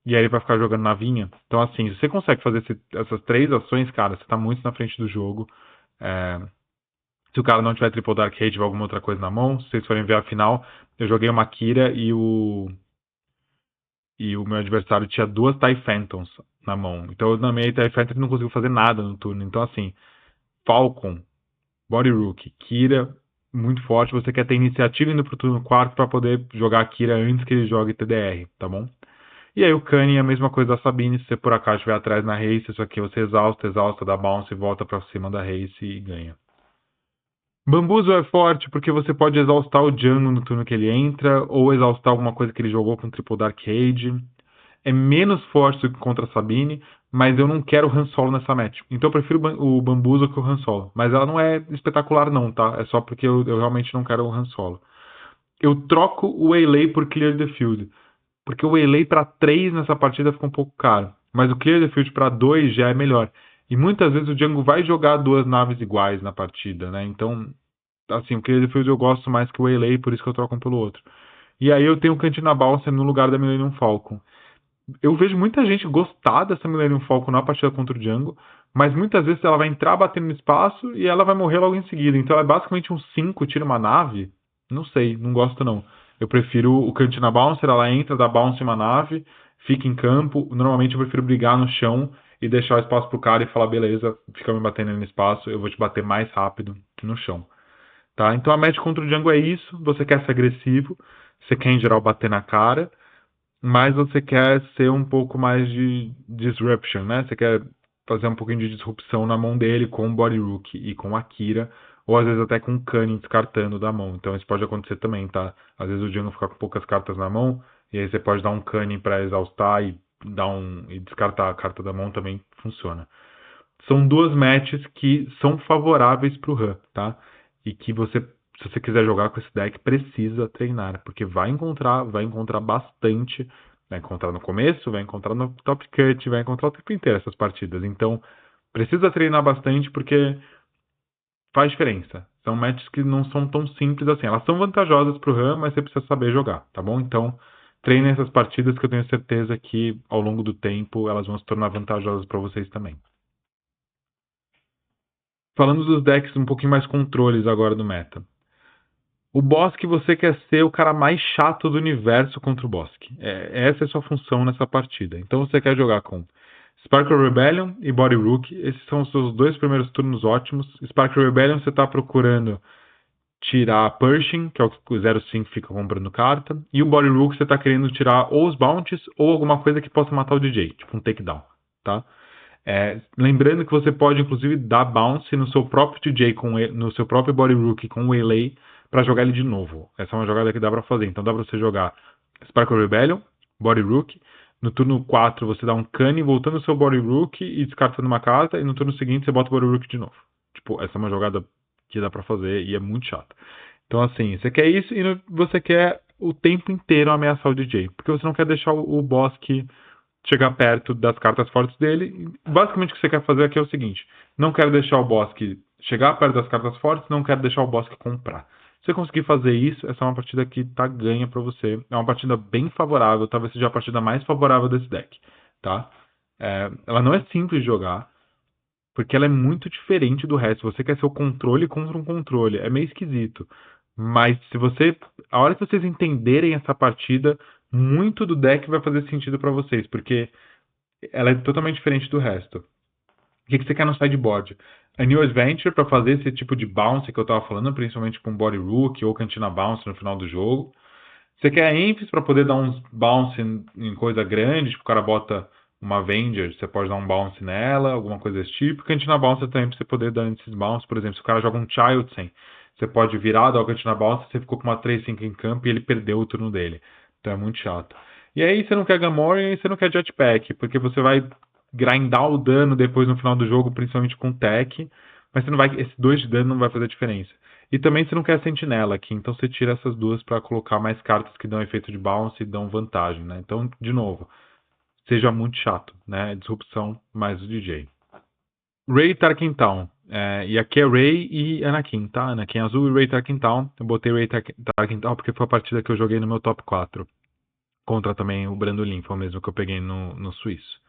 e aí ele vai ficar jogando navinha. Então, assim, se você consegue fazer essas 3 ações, cara, você tá muito na frente do jogo. Se o cara não tiver Triple Dark Raid ou alguma outra coisa na mão, se vocês forem ver a final, eu joguei uma Kira e o meu adversário tinha 2 TIE Phantoms na mão. Então eu nomeei TIE Phantom e não conseguiu fazer nada no turno. Então, assim, Falcon, Body Rook, Kira, muito forte. Você quer ter iniciativa indo pro turno 4 para poder jogar a Kira antes que ele jogue TDR, tá bom? E aí o Cunning é a mesma coisa da Sabine. Se você por acaso estiver atrás na race, isso aqui você exausta, dá bounce e volta pra cima da race e ganha. Bambuzo é forte porque você pode exaustar o Django no turno que ele entra, ou exaustar alguma coisa que ele jogou com Triple Dark Raid. É menos forte do que contra a Sabine, mas eu não quero o Han Solo nessa match. Então eu prefiro o Bambuzo que o Han Solo. Mas ela não é espetacular não, tá? É só porque eu realmente não quero o Han Solo. Eu troco o Waylay por Clear the Field. Porque o Waylay para 3 nessa partida fica um pouco caro. Mas o Clear the Field para 2 já é melhor. E muitas vezes o Django vai jogar 2 naves iguais na partida, né? Então, assim, o Clear the Field eu gosto mais que o Waylay, por isso que eu troco um pelo outro. E aí eu tenho o Cantina Balsa no lugar da Millennium Falcon. Eu vejo muita gente gostar dessa Millennium Falcon na partida contra o Django, mas muitas vezes ela vai entrar batendo no espaço e ela vai morrer logo em seguida. Então ela é basicamente um 5, tira uma nave. Não sei, não gosto não. Eu prefiro o Cantina Bouncer, ela entra, dá bounce em uma nave, fica em campo. Normalmente eu prefiro brigar no chão e deixar o espaço pro cara e falar, beleza, fica me batendo no espaço, eu vou te bater mais rápido que no chão. Tá? Então a match contra o Django é isso, você quer ser agressivo, você quer em geral bater na cara, mas você quer ser um pouco mais de disruption, né? Você quer fazer um pouquinho de disrupção na mão dele com o Body Rook e com a Kira, ou às vezes até com o Cunning descartando da mão. Então isso pode acontecer também, tá? Às vezes o Django fica com poucas cartas na mão, e aí você pode dar um Cunning para exaustar e e descartar a carta da mão também funciona. São duas matches que são favoráveis para o Han, tá? E que você, se você quiser jogar com esse deck, precisa treinar, porque vai encontrar bastante, vai encontrar no começo, vai encontrar no top cut, vai encontrar o tempo inteiro essas partidas. Então, precisa treinar bastante porque faz diferença. São matches que não são tão simples assim. Elas são vantajosas para o Han, mas você precisa saber jogar, tá bom? Então, treine essas partidas que eu tenho certeza que ao longo do tempo elas vão se tornar vantajosas para vocês também. Falando dos decks um pouquinho mais controles agora do meta. O Bosque você quer ser o cara mais chato do universo contra o Bosque. Essa é a sua função nessa partida. Então você quer jogar com Sparkle Rebellion e Body Rook. Esses são os seus dois primeiros turnos ótimos. Sparkle Rebellion você está procurando tirar Pershing, que é o que o 05 fica comprando carta. E o Body Rook você está querendo tirar ou os Bounties ou alguma coisa que possa matar o DJ, tipo um takedown, tá? Lembrando que você pode, inclusive, dar bounce no seu próprio DJ, no seu próprio Body Rook com o Waylay para jogar ele de novo. Essa é uma jogada que dá para fazer. Então dá para você jogar Sparkle Rebellion, Body Rook. No turno 4 você dá um Cunning voltando o seu Body Rook e descartando uma carta. E no turno seguinte você bota o Body Rook de novo. Tipo, essa é uma jogada que dá para fazer e é muito chata. Então assim, você quer isso e você quer o tempo inteiro ameaçar o DJ. Porque você não quer deixar o boss que chegar perto das cartas fortes dele. Basicamente o que você quer fazer aqui é o seguinte: não quero deixar o Bosque chegar perto das cartas fortes, não quero deixar o Bosque comprar. Se você conseguir fazer isso, essa é uma partida que tá ganha para você. É uma partida bem favorável, talvez seja a partida mais favorável desse deck, tá? Ela não é simples de jogar, porque ela é muito diferente do resto. Você quer ser o controle contra um controle. É meio esquisito. Mas se você, a hora que vocês entenderem essa partida, muito do deck vai fazer sentido para vocês, porque ela é totalmente diferente do resto. O que você quer no sideboard? A New Adventure para fazer esse tipo de bounce que eu estava falando, principalmente com Body Rook ou Cantina Bounce no final do jogo. Você quer a Emphis para poder dar uns bounce em coisa grande, tipo o cara bota uma Avenger, você pode dar um bounce nela, alguma coisa desse tipo. Cantina Bounce também para você poder dar esses bounce, por exemplo, se o cara joga um Childsen, você pode virar, dar o Cantina Bounce, você ficou com uma 3-5 em campo e ele perdeu o turno dele. Então é muito chato. E aí você não quer Gamorrean e você não quer Jetpack, porque você vai grindar o dano depois no final do jogo, principalmente com Tech, mas você não vai, esse 2 de dano não vai fazer diferença. E também você não quer sentinela aqui, então você tira essas duas para colocar mais cartas que dão efeito de bounce e dão vantagem, né? Então, de novo, seja muito chato, né? Disrupção mais o DJ. Ray Tarkin Town. E aqui é Ray e Anakin, tá? Anakin azul e Ray Tarkin Town. Eu botei Ray Tarkin Town porque foi a partida que eu joguei no meu top 4. Contra também o Brandolin, foi o mesmo que eu peguei no suíço.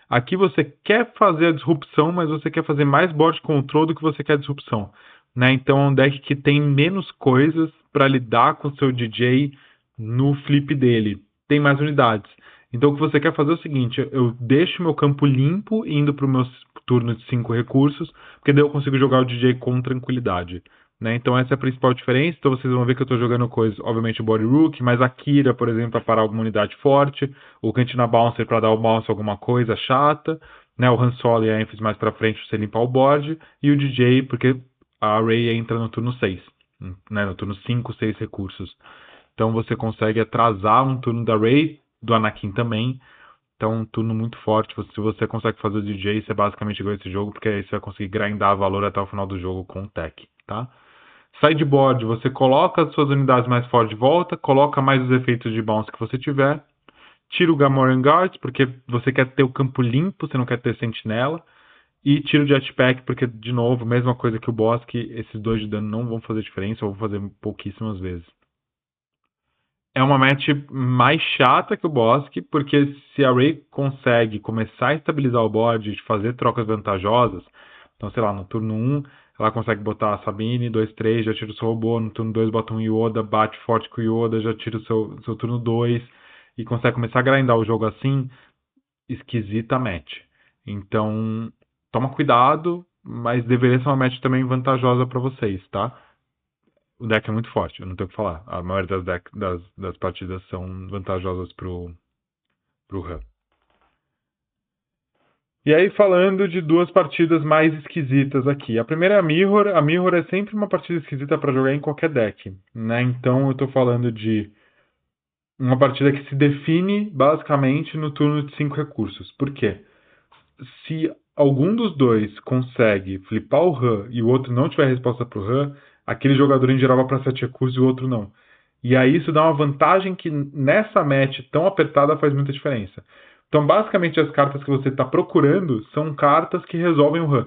Aqui você quer fazer a disrupção, mas você quer fazer mais board control do que você quer disrupção. Né? Então é um deck que tem menos coisas para lidar com o seu DJ no flip dele. Tem mais unidades. Então o que você quer fazer é o seguinte: eu deixo meu campo limpo indo para o meu turno de 5 recursos, porque daí eu consigo jogar o DJ com tranquilidade. Né? Então essa é a principal diferença. Então vocês vão ver que eu estou jogando coisas, obviamente o Body Rook, mas a Kira, por exemplo, para parar alguma unidade forte, o Cantina Bouncer para dar o bounce a alguma coisa chata, né? O Han Solo e a Emphis mais para frente para você limpar o board, e o DJ porque a Ray entra no turno 6, né? No turno 5, 6 recursos. Então você consegue atrasar um turno da Ray, do Anakin também. Então um turno muito forte. Se você consegue fazer o DJ, você basicamente ganha esse jogo, porque aí você vai conseguir grindar valor até o final do jogo com o tech, tá? Sideboard, você coloca as suas unidades mais fortes de volta, coloca mais os efeitos de bounce que você tiver, tira o Gamorrean Guards, porque você quer ter o campo limpo, você não quer ter sentinela, e tira o Jetpack, porque, de novo, mesma coisa que o Bosque, esses 2 de dano não vão fazer diferença, ou vão fazer pouquíssimas vezes. É uma match mais chata que o Bosque, porque se a Ray consegue começar a estabilizar o board, fazer trocas vantajosas, então, sei lá, no turno 1 ela consegue botar a Sabine, 2, 3, já tira o seu robô, no turno 2 bota um Yoda, bate forte com o Yoda, já tira o seu turno 2 e consegue começar a grindar o jogo assim, esquisita match. Então, toma cuidado, mas deveria ser uma match também vantajosa para vocês, tá? O deck é muito forte, eu não tenho o que falar. A maioria das partidas são vantajosas pro Han. E aí, falando de duas partidas mais esquisitas aqui. A primeira é a Mirror. A Mirror é sempre uma partida esquisita para jogar em qualquer deck, né? Então eu tô falando de uma partida que se define basicamente no turno de 5 recursos. Por quê? Se algum dos dois consegue flipar o Han e o outro não tiver resposta pro Han, aquele jogador em geral vai para 7 recursos e o outro não. E aí isso dá uma vantagem que nessa match tão apertada faz muita diferença. Então, basicamente, as cartas que você está procurando são cartas que resolvem o Han.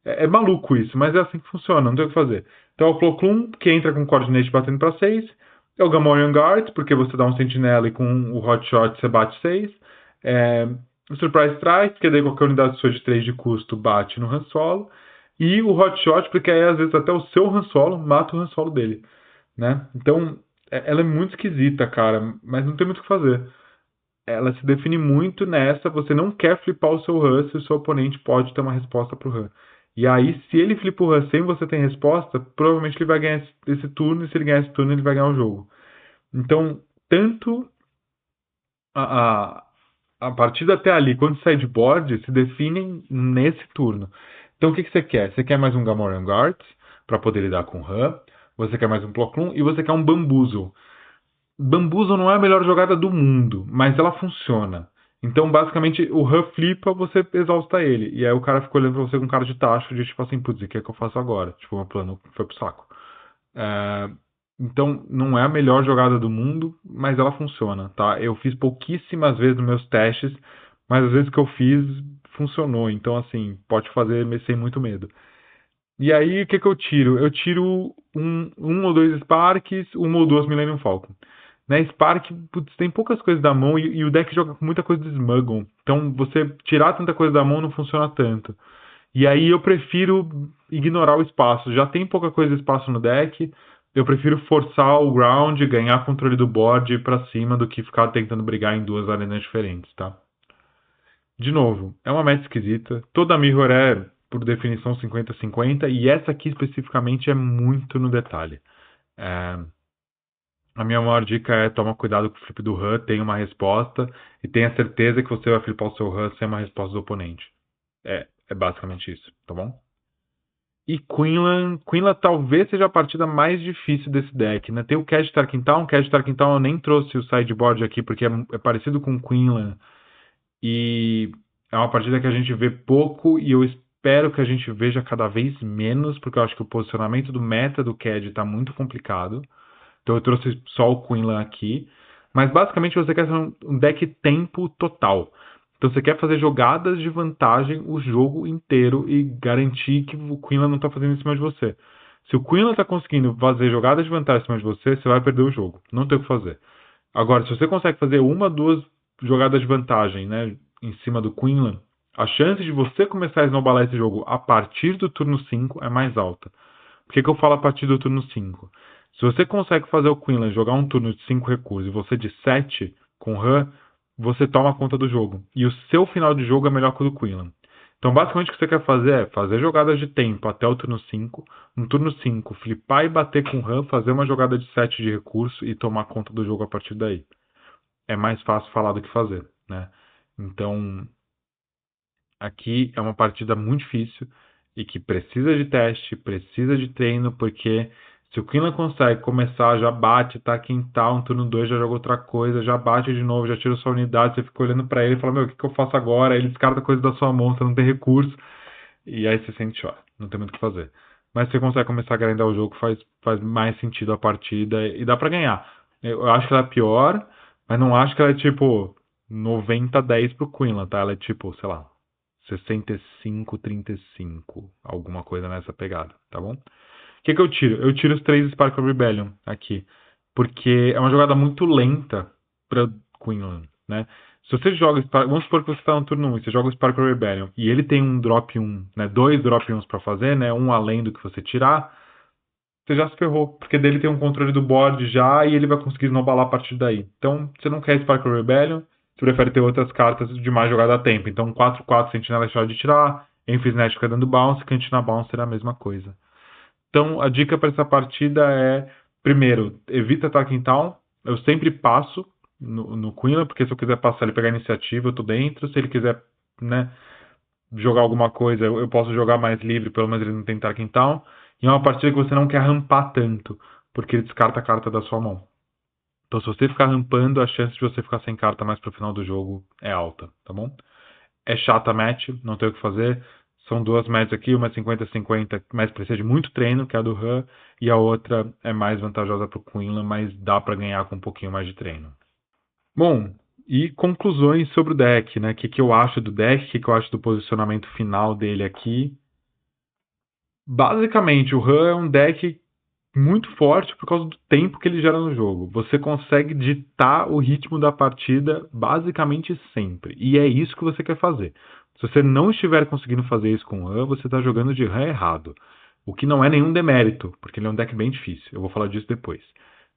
É maluco isso, mas é assim que funciona, não tem o que fazer. Então, é o Plo-Koon, que entra com Coordinate batendo para 6. É o Gamorrean Guard, porque você dá um Sentinela e com o Hot Shot você bate 6. É, o Surprise Strike, que daí qualquer unidade sua de 3 de custo bate no Han Solo. E o Hot Shot, porque aí às vezes até o seu Han Solo mata o Han Solo dele, né? Então, ela é muito esquisita, cara, mas não tem muito o que fazer. Ela se define muito nessa, você não quer flipar o seu Han se o seu oponente pode ter uma resposta pro Han. E aí, se ele flipa o Han sem você ter resposta, provavelmente ele vai ganhar esse turno, e se ele ganhar esse turno, ele vai ganhar o jogo. Então, tanto a, a partida até ali, quando sideboard, se definem nesse turno. Então o que você quer? Você quer mais um Gamorrean Guards para poder lidar com o Han, você quer mais um Plo Koon e você quer um Bamboozle. Bamboozle não é a melhor jogada do mundo, mas ela funciona. Então, basicamente, o Han flipa, você exausta ele. E aí o cara fica olhando pra você com cara de tacho, de tipo assim, putz, o que é que eu faço agora? Tipo, meu plano foi pro saco. É, então, não é a melhor jogada do mundo, mas ela funciona, tá? Eu fiz pouquíssimas vezes nos meus testes, mas às vezes que eu fiz, funcionou. Então, assim, pode fazer sem muito medo. E aí, o que eu tiro? Eu tiro um ou dois Sparks, uma ou duas Millennium Falcon. Né, Spark, putz, tem poucas coisas da mão e o deck joga com muita coisa de Smuggle. Então, você tirar tanta coisa da mão não funciona tanto. E aí eu prefiro ignorar o espaço. Já tem pouca coisa de espaço no deck. Eu prefiro forçar o ground, ganhar controle do board e ir pra cima do que ficar tentando brigar em duas arenas diferentes, tá? De novo, é uma meta esquisita. Toda mirror é, por definição, 50-50 e essa aqui especificamente é muito no detalhe. É, a minha maior dica é tomar cuidado com o flip do Han, tenha uma resposta e tenha certeza que você vai flipar o seu Han sem uma resposta do oponente. É basicamente isso, tá bom? E Quinlan talvez seja a partida mais difícil desse deck, né? Tem o Cad Tarkintown, eu nem trouxe o sideboard aqui porque é parecido com Quinlan. E é uma partida que a gente vê pouco e eu espero que a gente veja cada vez menos, porque eu acho que o posicionamento do meta do Cad está muito complicado. Então eu trouxe só o Quinlan aqui. Mas basicamente você quer um deck tempo total. Então você quer fazer jogadas de vantagem o jogo inteiro e garantir que o Quinlan não está fazendo em cima de você. Se o Quinlan está conseguindo fazer jogadas de vantagem em cima de você, você vai perder o jogo. Não tem o que fazer. Agora, se você consegue fazer uma, duas jogadas de vantagem, né, em cima do Quinlan, a chance de você começar a snowballar esse jogo a partir do turno 5 é mais alta. Por que eu falo a partir do turno 5? Se você consegue fazer o Quinlan jogar um turno de 5 recursos e você de 7 com Han, você toma conta do jogo. E o seu final de jogo é melhor que o do Quinlan. Então, basicamente, o que você quer fazer é fazer jogadas de tempo até o turno 5. No turno 5, flipar e bater com Han, fazer uma jogada de 7 de recurso e tomar conta do jogo a partir daí. É mais fácil falar do que fazer, né? Então, aqui é uma partida muito difícil e que precisa de teste, precisa de treino, porque se o Quinlan consegue começar, já bate, tá quintal, um turno 2 já joga outra coisa, já bate de novo, já tira sua unidade, você fica olhando pra ele e fala, meu, o que, que eu faço agora? Aí ele descarta coisa da sua mão, você não tem recurso, e aí você sente chora, não tem muito o que fazer. Mas se você consegue começar a grindar o jogo, faz mais sentido a partida e dá pra ganhar. Eu acho que ela é pior, mas não acho que ela é tipo 90-10 pro Quinlan, tá? Ela é tipo, sei lá, 65-35, alguma coisa nessa pegada, tá bom? O que eu tiro? Eu tiro os três Spark of Rebellion aqui. porque é uma jogada muito lenta para Quinlan, né? Se você joga, vamos supor que você está no turno 1 e você joga o Sparkle Rebellion e ele tem um drop 1, né, dois drop 1s para fazer, né, um além do que você tirar, você já se ferrou, porque dele tem um controle do board já e ele vai conseguir snowballar a partir daí. Então, você não quer Sparkle Rebellion, você prefere ter outras cartas de mais jogada a tempo. Então, 4/4 Sentinela é de tirar, Enfisnet fica dando bounce, Cantina Bounce será a mesma coisa. Então, a dica para essa partida é, primeiro, evita ataque em town. Eu sempre passo no Quinlan, porque se eu quiser passar ele pegar a iniciativa, eu tô dentro. Se ele quiser, né, jogar alguma coisa, eu posso jogar mais livre, pelo menos ele não tem ataque em town. E é uma partida que você não quer rampar tanto, porque ele descarta a carta da sua mão. Então, se você ficar rampando, a chance de você ficar sem carta mais pro final do jogo é alta, tá bom? É chata a match, não tem o que fazer. São duas matches aqui, uma 50-50, mas precisa de muito treino, que é a do Han, e a outra é mais vantajosa pro Quinlan, mas dá para ganhar com um pouquinho mais de treino. Bom, e conclusões sobre o deck, né? O que eu acho do deck, o que eu acho do posicionamento final dele aqui. Basicamente, o Han é um deck muito forte por causa do tempo que ele gera no jogo. Você consegue ditar o ritmo da partida basicamente sempre. E é isso que você quer fazer. Se você não estiver conseguindo fazer isso com o Han, você está jogando de Han errado. O que não é nenhum demérito, porque ele é um deck bem difícil. Eu vou falar disso depois.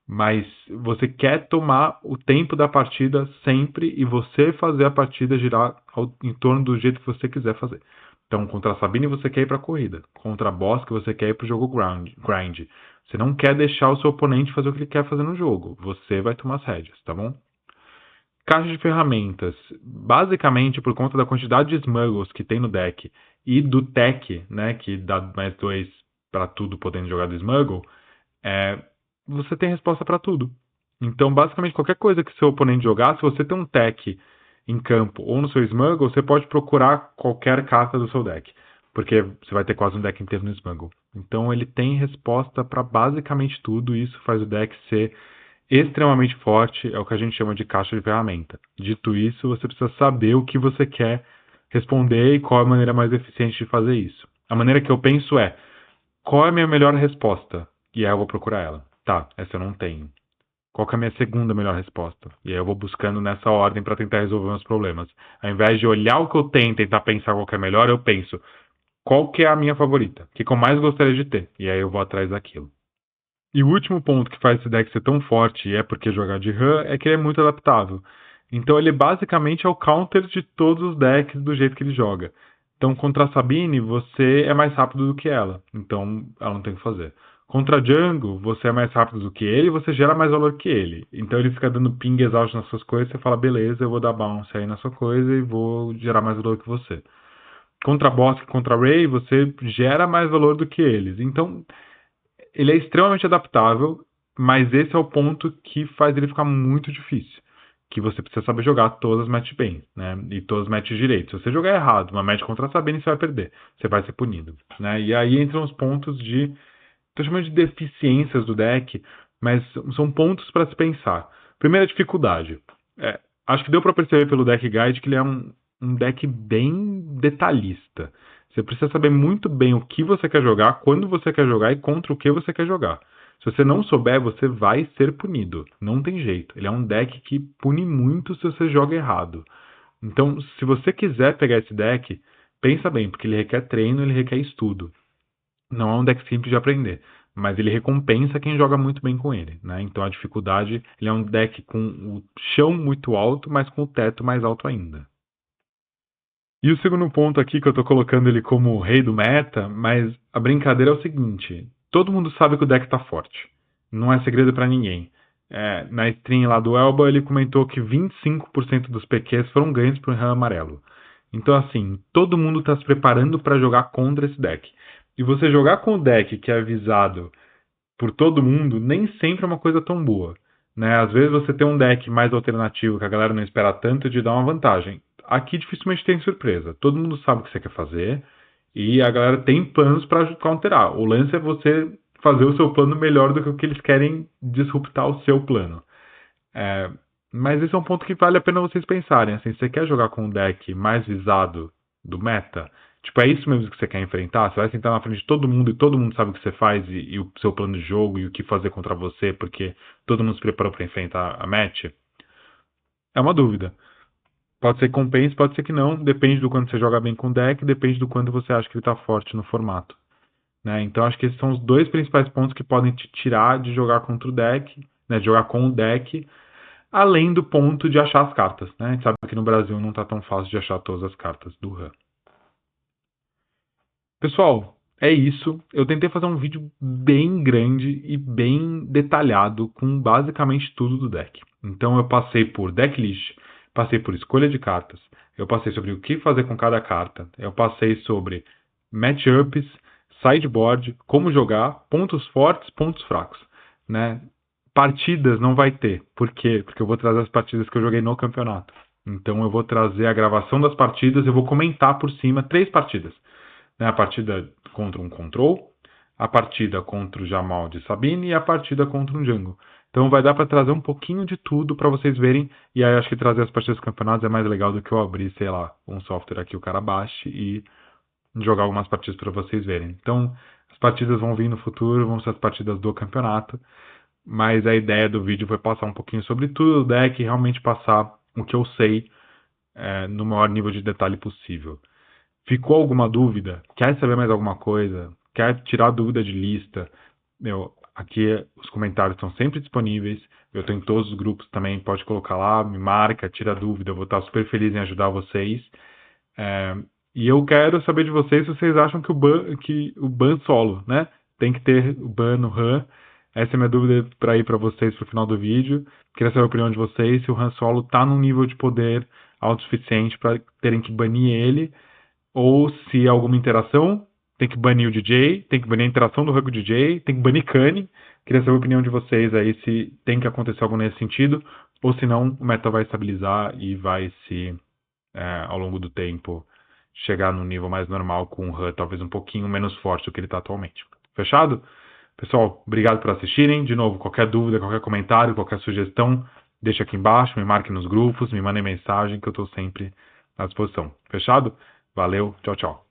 Mas você quer tomar o tempo da partida sempre e você fazer a partida girar em torno do jeito que você quiser fazer. Então, contra a Sabine você quer ir para a corrida. Contra a Boss você quer ir para o jogo grind. Você não quer deixar o seu oponente fazer o que ele quer fazer no jogo. Você vai tomar as rédeas, tá bom? Caixa de ferramentas. Basicamente, por conta da quantidade de smuggles que tem no deck e do tech, né, que dá mais 2 para tudo podendo jogar do smuggle, você tem resposta para tudo. Então, basicamente, qualquer coisa que seu oponente jogar, se você tem um tech em campo ou no seu smuggle, você pode procurar qualquer carta do seu deck, porque você vai ter quase um deck inteiro no smuggle. Então, ele tem resposta para basicamente tudo, e isso faz o deck ser extremamente forte, é o que a gente chama de caixa de ferramenta. Dito isso, você precisa saber o que você quer responder e qual é a maneira mais eficiente de fazer isso. A maneira que eu penso é, qual é a minha melhor resposta? E aí eu vou procurar ela. Tá, essa eu não tenho. Qual que é a minha segunda melhor resposta? E aí eu vou buscando nessa ordem para tentar resolver meus problemas. Ao invés de olhar o que eu tenho e tentar pensar qual que é melhor, eu penso, qual que é a minha favorita? O que eu mais gostaria de ter? E aí eu vou atrás daquilo. E o último ponto que faz esse deck ser tão forte, e é porque jogar de Han, é que ele é muito adaptável. Então ele basicamente é o counter de todos os decks do jeito que ele joga. Então contra a Sabine, você é mais rápido do que ela. Então ela não tem o que fazer. Contra a Django, você é mais rápido do que ele e você gera mais valor que ele. Então ele fica dando ping exaust nas suas coisas, você fala, beleza, eu vou dar bounce aí na sua coisa e vou gerar mais valor que você. Contra a Bossk e contra a Ray, você gera mais valor do que eles. Então ele é extremamente adaptável, mas esse é o ponto que faz ele ficar muito difícil. Que você precisa saber jogar todas as matches bem, né? E todas as matches direito. Se você jogar errado, uma match contra a Sabine, você vai perder. Você vai ser punido, né? E aí entram os pontos de... Estou chamando de deficiências do deck, mas são pontos para se pensar. Primeira dificuldade. Acho que deu para perceber pelo deck guide que ele é um deck bem detalhista. Você precisa saber muito bem o que você quer jogar, quando você quer jogar e contra o que você quer jogar. Se você não souber, você vai ser punido. Não tem jeito. Ele é um deck que pune muito se você joga errado. Então, se você quiser pegar esse deck, pensa bem, porque ele requer treino, ele requer estudo. Não é um deck simples de aprender, mas ele recompensa quem joga muito bem com ele, né? Então a dificuldade, ele é um deck com o chão muito alto, mas com o teto mais alto ainda. E o segundo ponto aqui, que eu tô colocando ele como o rei do meta, mas a brincadeira é o seguinte, todo mundo sabe que o deck tá forte. Não é segredo pra ninguém. Na stream lá do Elba, ele comentou que 25% dos PQs foram ganhos pro RAM amarelo. Então, assim, todo mundo tá se preparando para jogar contra esse deck. E você jogar com o deck que é avisado por todo mundo, nem sempre é uma coisa tão boa. Né? Às vezes você tem um deck mais alternativo que a galera não espera tanto de dar uma vantagem. Aqui dificilmente tem surpresa. Todo mundo sabe o que você quer fazer e a galera tem planos para counterar. O lance é você fazer o seu plano melhor do que o que eles querem disruptar o seu plano. Mas esse é um ponto que vale a pena vocês pensarem. Assim, se você quer jogar com um deck mais visado do meta, Tipo, é isso mesmo que você quer enfrentar? Você vai sentar na frente de todo mundo e todo mundo sabe o que você faz e o seu plano de jogo e o que fazer contra você porque todo mundo se preparou para enfrentar a match? É uma dúvida. Pode ser que compense, pode ser que não. Depende do quanto você joga bem com o deck, depende do quanto você acha que ele tá forte no formato. Né? Então acho que esses são os dois principais pontos que podem te tirar de jogar contra o deck, né? De jogar com o deck, além do ponto de achar as cartas. Né? A gente sabe que no Brasil não tá tão fácil de achar todas as cartas do RAM. Pessoal, é isso. Eu tentei fazer um vídeo bem grande e bem detalhado com basicamente tudo do deck. Então eu passei por decklist, passei por escolha de cartas, eu passei sobre o que fazer com cada carta, eu passei sobre matchups, sideboard, como jogar, pontos fortes, pontos fracos, né? Partidas não vai ter. Por quê? Porque eu vou trazer as partidas que eu joguei no campeonato. Então eu vou trazer a gravação das partidas, eu vou comentar por cima 3 partidas, né? A partida contra um Control, a partida contra o Jamal de Sabine e a partida contra um Django. Então vai dar para trazer um pouquinho de tudo para vocês verem, e aí acho que trazer as partidas dos campeonatos é mais legal do que eu abrir, sei lá, um software aqui, o cara baixe e jogar algumas partidas para vocês verem. Então, as partidas vão vir no futuro, vão ser as partidas do campeonato, mas a ideia do vídeo foi passar um pouquinho sobre tudo o deck e realmente passar o que eu sei no maior nível de detalhe possível. Ficou alguma dúvida? Quer saber mais alguma coisa? Quer tirar dúvida de lista? Meu, aqui os comentários estão sempre disponíveis. Eu estou em todos os grupos também. Pode colocar lá, me marca, tira dúvida. Eu vou estar super feliz em ajudar vocês. E eu quero saber de vocês se vocês acham que o ban solo, né? Tem que ter o ban no Han. Essa é a minha dúvida para ir para vocês pro final do vídeo. Queria saber a opinião de vocês, se o Han Solo tá num nível de poder autossuficiente para terem que banir ele, ou se alguma interação, tem que banir o DJ, tem que banir a interação do Han com o DJ, tem que banir Kanye. Queria saber a opinião de vocês aí, se tem que acontecer algo nesse sentido, ou se não, o meta vai estabilizar e vai se, ao longo do tempo, chegar no nível mais normal com o Han talvez um pouquinho menos forte do que ele está atualmente. Fechado? Pessoal, obrigado por assistirem. De novo, qualquer dúvida, qualquer comentário, qualquer sugestão, deixa aqui embaixo, me marque nos grupos, me mandem mensagem que eu estou sempre à disposição. Fechado? Valeu, tchau, tchau.